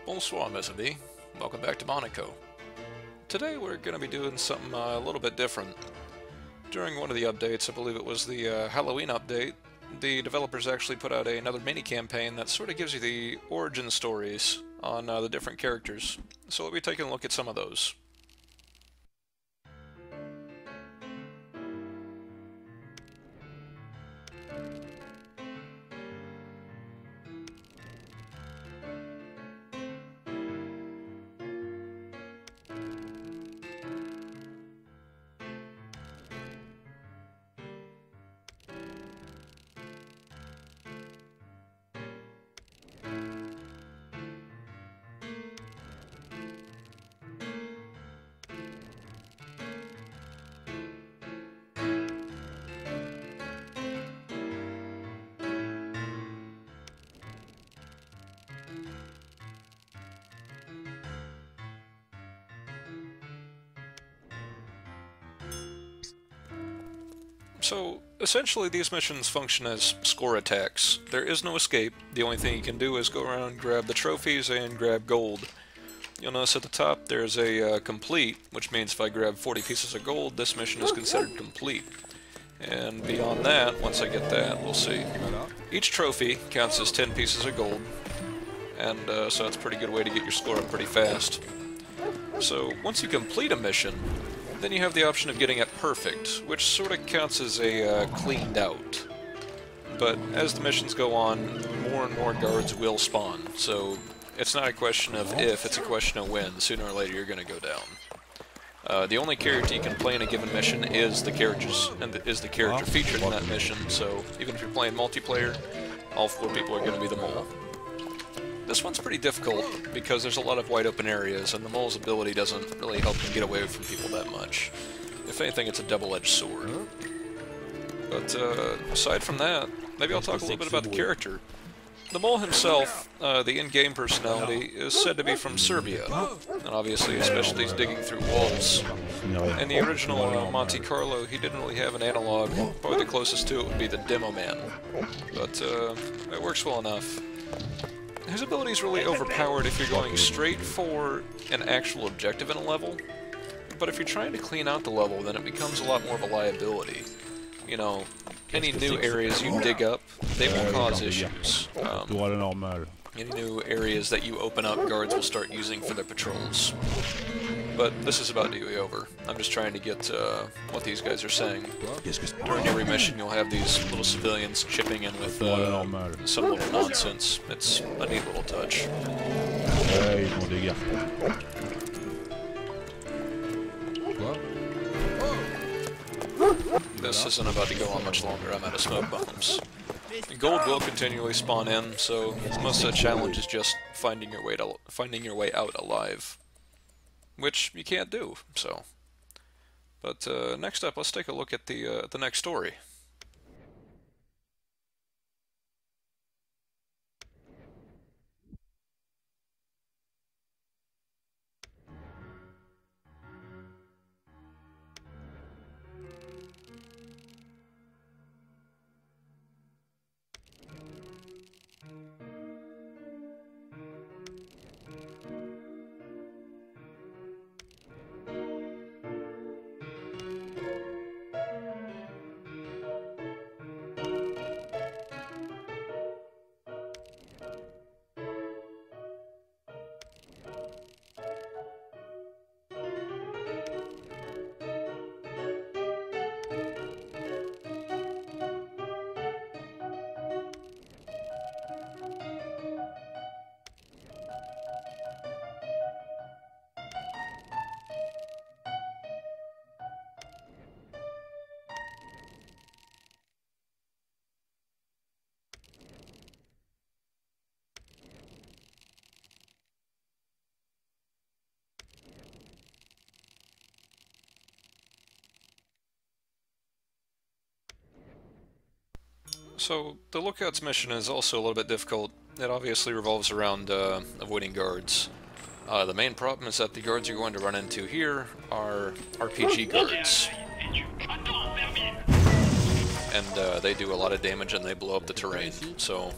Bonsoir, mes amis. Welcome back to Monaco. Today we're going to be doing something a little bit different. During one of the updates, I believe it was the Halloween update, the developers actually put out another mini-campaign that sort of gives you the origin stories on the different characters. So we'll be taking a look at some of those. So, essentially these missions function as score attacks. There is no escape. The only thing you can do is go around and grab the trophies and grab gold. You'll notice at the top there's a complete, which means if I grab 40 pieces of gold, this mission is considered complete. And beyond that, once I get that, we'll see. Each trophy counts as 10 pieces of gold, and so that's a pretty good way to get your score up pretty fast. So, once you complete a mission, then you have the option of getting it perfect, which sort of counts as a cleaned out. But as the missions go on, more and more guards will spawn, so it's not a question of if, it's a question of when. Sooner or later you're going to go down. The only character you can play in a given mission is the character featured in that mission, so even if you're playing multiplayer, all 4 people are going to be the mole. This one's pretty difficult because there's a lot of wide open areas, and the mole's ability doesn't really help him get away from people that much. If anything, it's a double-edged sword. But aside from that, maybe I'll talk a little bit about the character. The mole himself, the in-game personality, is said to be from Serbia, and obviously his specialty is digging through walls. In the original Monte Carlo, he didn't really have an analog. Probably the closest to it would be the Demo Man, but it works well enough. His ability is really overpowered if you're going straight for an actual objective in a level, but if you're trying to clean out the level, then it becomes a lot more of a liability. You know, any new areas you dig up, they will cause issues. Any new areas that you open up, guards will start using for their patrols. But this is about to be over. I'm just trying to get what these guys are saying. During every mission, you'll have these little civilians chipping in with some little nonsense. It's a neat little touch. This isn't about to go on much longer. I'm out of smoke bombs. Gold will continually spawn in, so most of the challenge is just finding your way out alive, which you can't do. So, but next up, let's take a look at the next story. So, the Lookout's mission is also a little bit difficult. It obviously revolves around avoiding guards. The main problem is that the guards you're going to run into here are RPG guards. And they do a lot of damage and they blow up the terrain, so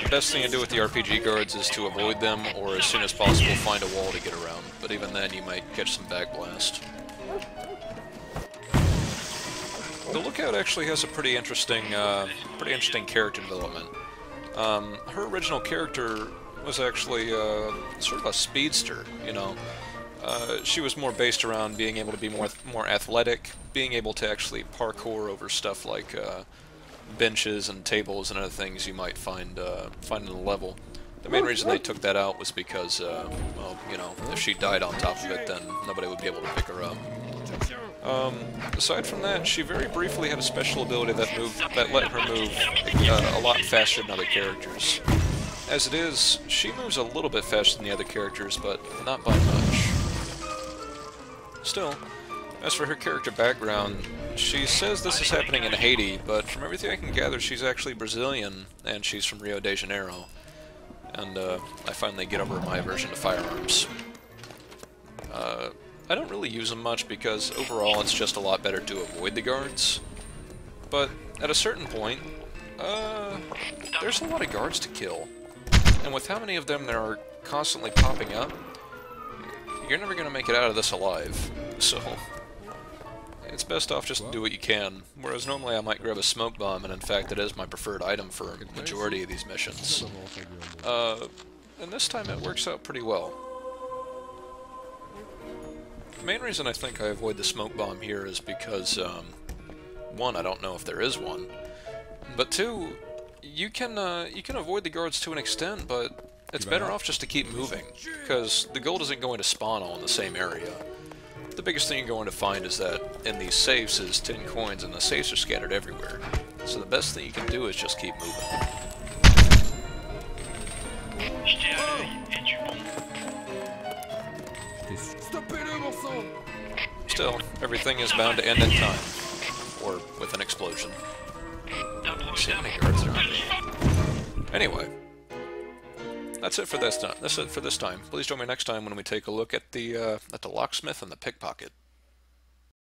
The best thing to do with the RPG guards is to avoid them, or as soon as possible find a wall to get around. But even then, you might catch some backblast. The Lookout actually has a pretty interesting character development. Her original character was actually sort of a speedster, you know. She was more based around being able to be more athletic, being able to actually parkour over stuff like benches and tables and other things you might find in the level. The main reason they took that out was because, well, you know, if she died on top of it, then nobody would be able to pick her up. Aside from that, she very briefly had a special ability that let her move a lot faster than other characters. As it is, she moves a little bit faster than the other characters, but not by much. Still, as for her character background, she says this is happening in Haiti, but from everything I can gather, she's actually Brazilian, and she's from Rio de Janeiro. And I finally get over my aversion to firearms. I don't really use them much because overall it's just a lot better to avoid the guards. But at a certain point, there's a lot of guards to kill. And with how many of them there are constantly popping up, you're never going to make it out of this alive. So it's best off just do what you can. Whereas normally I might grab a smoke bomb, and in fact it is my preferred item for a majority of these missions. And this time it works out pretty well. The main reason I think I avoid the smoke bomb here is because, one, I don't know if there is one, but two, you can avoid the guards to an extent, but it's better off just to keep moving, because the gold isn't going to spawn all in the same area. The biggest thing you're going to find is that in these safes is tin coins, and the safes are scattered everywhere. So the best thing you can do is just keep moving. Still, everything is bound to end in time. Or with an explosion. See how many guards there are. Anyway. That's it for this time. Please join me next time when we take a look at the locksmith and the pickpocket.